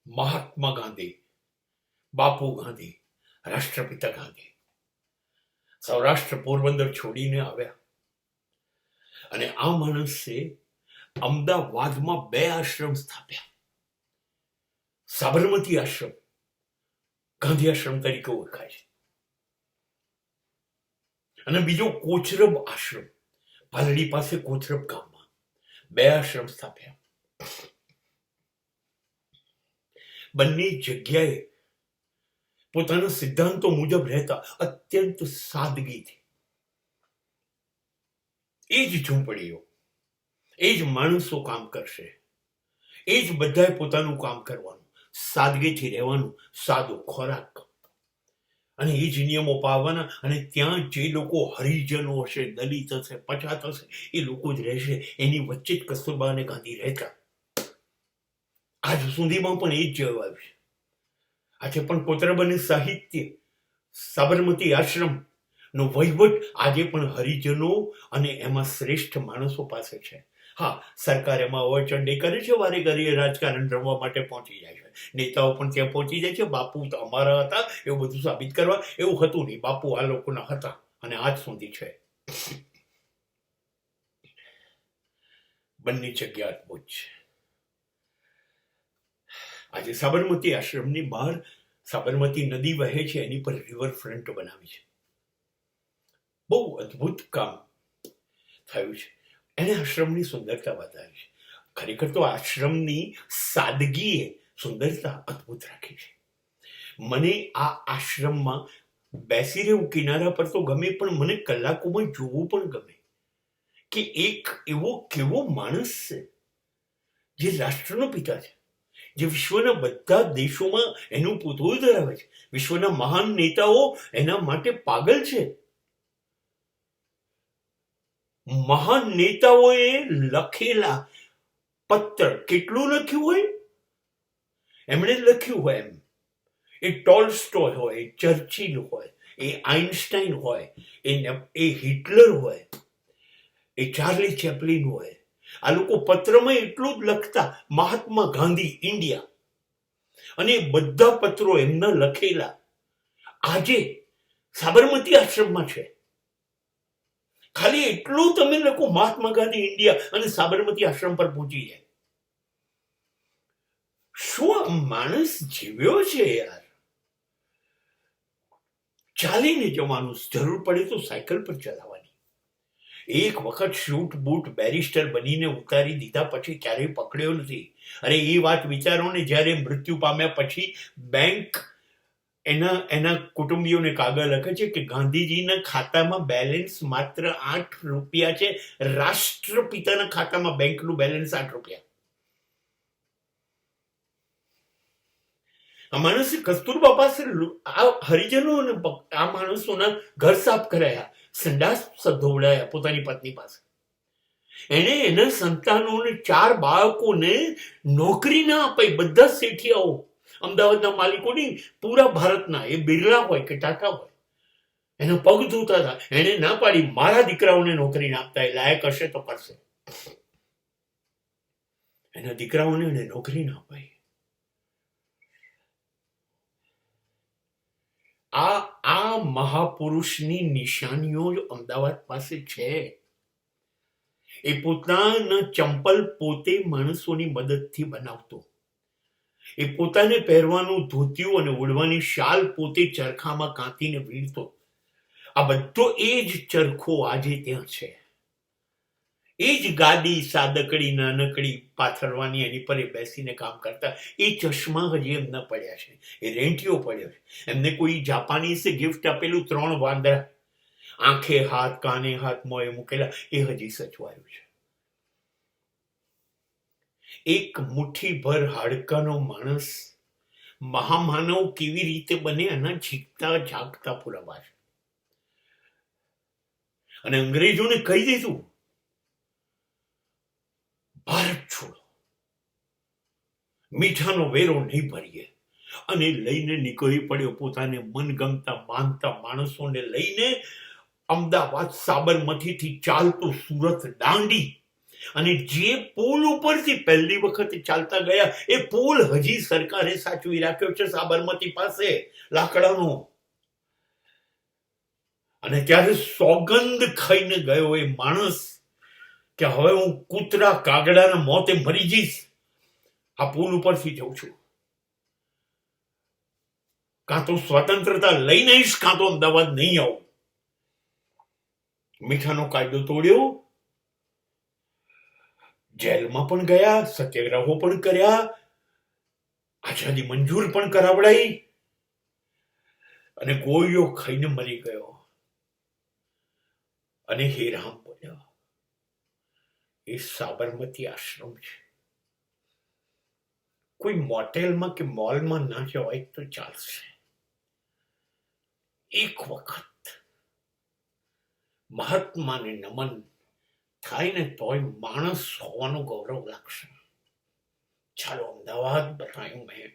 મહાત્મા ગાંધી, બાપુ ગાંધી, રાષ્ટ્રપિતા ગાંધી સૌરાષ્ટ્ર પોરબંદર છોડીને આવ્યા અને આ માણસે અમદાવાદમાં 2 આશ્રમ સ્થાપ્યા. સાબરમતી આશ્રમ ગાંધી આશ્રમ તરીકે ઓળખાય છે અને બીજો કોચરબ આશ્રમ પાલડી પાસે કોચરબ ગામમાં 2 આશ્રમ સ્થાપ્યા. બંને જગ્યાએ પોતાના સિદ્ધાંતો મુજબ રહેતા અત્યંત સાદગીથી. એ જ ઝૂંપડીઓ, એ જ માણસો કામ કરશે, એ જ બધાએ પોતાનું કામ કરવાનું, સાદગીથી રહેવાનું, સાદો ખોરાક અને એ જ નિયમો પાળવાના. અને ત્યાં જે લોકો હરિજનો હશે, દલિત હશે, પછાત હશે, એ લોકો જ રહેશે. એની વચ્ચે જ કસ્તુરબા અને ગાંધી રહેતા. આજ સુધીમાં પણ એ જ જવાબ છે. આજે પણ કોતરબાની સાહિત્ય, સાબરમતી આશ્રમ નો વહીવટ આજે પણ હરિજનો અને એમાં શ્રેષ્ઠ માણસો પાસે છે. હા, સરકાર એમાં અવચંડી કરે છે, વારે ઘડીએ રાજકારણ રમવા માટે પહોંચી જાય છે. નેતાઓ પણ ત્યાં પહોંચી જાય છે. બાપુ તો અમારા હતા એવું બધું સાબિત કરવા. એવું હતું નહીં, બાપુ આ લોકોના હતા અને આજ સુધી છે. બંને જગ્યા અદભુત છે. આજે સાબરમતી આશ્રમની બહાર સાબરમતી નદી વહે છે, એની પર રિવરફ્રન્ટ બનાવી છે. બહુ અદભુત કામ થયું છે. એને આશ્રમની સુંદરતા વધારી છે. ખરેખર તો આશ્રમની સાદગીએ સુંદરતા અદભુત રાખી છે. મને આ આશ્રમમાં બેસી રહેવું કિનારા પર તો ગમે, પણ મને કલાકોમાં જોવું પણ ગમે કે એક એવો કેવો માણસ છે જે રાષ્ટ્રનો પિતા છે, જે વિશ્વના બધા દેશોમાં એનું પુતળું ધરાવે છે. વિશ્વના મહાન નેતાઓ એના માટે પાગલ છે. મહાન નેતાઓએ લખેલા પત્ર કેટલું લખ્યું હોય, એમણે લખ્યું હોય એમ. એ ટોલ્સ્ટોય હોય, ચર્ચિલ હોય, એ આઇન્સ્ટાઈન હોય, એ હિટલર હોય, એ ચાર્લી ચેપ્લિન હોય. આ લોકો પત્રમાં એટલું જ લખતા. મહાત્મા ગાંધી ઇન્ડિયા, અને બધા પત્રો એમના લખેલા આજે સાબરમતી આશ્રમમાં છે. ખાલી એટલું તમે લખો મહાત્મા ગાંધી ઇન્ડિયા અને સાબરમતી આશ્રમ પર પહોંચી જાય. શું આ માણસ જીવ્યો છે યાર. ચાલીને જવાનું, જરૂર પડે તો સાયકલ પર ચલાવવાની. એક વખત શૂટ બૂટ બેરિસ્ટર બનીને ઉતારી દીધા પછી ક્યારેય પકડ્યો નથી. અરે એ વાત વિચારો ને, જ્યારે મૃત્યુ પામ્યા પછી બેંક એના કુટુંબીઓને કાગળ લખે છે કે ગાંધીજીના ખાતામાં બેલેન્સ માત્ર 8 રૂપિયા છે. રાષ્ટ્રપિતાના ખાતામાં બેંકનું બેલેન્સ 8 રૂપિયા. આ માણસે કસ્તુરબા પાસે આ હરિજનો અને આ માણસોના ઘર સાફ કરાયા, સંડાસ ધોવડાયા પોતાની પત્ની પાસે. એને એના સંતાનોને 4 બાળકોને નોકરી ના અપાઈ. બધા શેઠિયાઓ, અમદાવાદના માલિકો નહીં, પૂરા ભારતના, એ બિરલા હોય કે ટાટા હોય, એના પગ ધોતા હતા. એને ના પાડી, મારા દીકરાઓને નોકરી ના આપતા, એ લાયક હશે તો કરશે. એના દીકરાઓને એને નોકરી ના અપાઈ. આ મહાપુરુષની નિશાનીઓ જ અમદાવાદ પાસે છે. એ પોતાના ચંપલ પોતે માણસોની મદદથી બનાવતો. એ પોતાને પહેરવાનું ધોતિયું અને ઓઢવાની શાલ પોતે ચરખામાં કાંતીને વીણતો. આ બધો એ જ ચરખો આજે ત્યાં છે. એ જ ગાડી સાદકડી નાનકડી પાથરવાની, એની પર એ બેસીને કામ કરતા. એ ચશ્મા હજી એમના પડ્યા છે, એ રેંટિયો પડ્યો છે. એમને કોઈ જાપાનીસે ગિફ્ટ આપેલું 3 વાંદરા, આંખે હાથ, કાને હાથ, મોએ મૂકેલા, એ હજી સચવાયું છે. એક મુઠ્ઠીભર હાડકાનો માણસ મહામાનવ કેવી રીતે બને એના જીગતા જાગતા પુરાવા છે. અને અંગ્રેજોને કહી દીધું, ભારત છોડો, મીઠાનો વેરો નહીં ભરીએ. અને લઈને નીકળી પડ્યો પોતાને મનગમતા માનતા માણસોને લઈને. અમદાવાદ સાબરમતીથી ચાલતું સુરત દાંડી, અને જે પુલ ઉપરથી પહેલી વખત ચાલતા ગયા એ પુલ હજી સરકારે સાચવી રાખ્યો છે સાબરમતી પાસે, લાકડાનો. અને ત્યારે સોગંદ ખાઈને ગયો એ માણસ કે હવે હું કૂતરા કાગડાના મોતે મરી જઈશ, આ પુલ ઉપરથી જઉં છું. કાં તો સ્વતંત્રતા લઈને આવીશ, કાં તો અમદાવાદ નહીં આવું. મીઠાનો કાયદો તોડ્યો, જેલમાં પણ ગયા, સત્યાગ્રહો પણ કર્યા, આઝાદી મંજૂર પણ કરાવડાઈ, અને ગોળીઓ ખાઈને મરી ગયો. અને હે રામ બોલ્યો, એ સાબરમતી આશ્રમ છે. કોઈ મોટેલમાં કે મોલમાં ના જવાય તો ચાલશે. એક વખત મહાત્માને નમન થાય ને તોય માણસ હોવાનું ગૌરવ લાગશે. ચાલો અમદાવાદ બતાવ્યું મેં,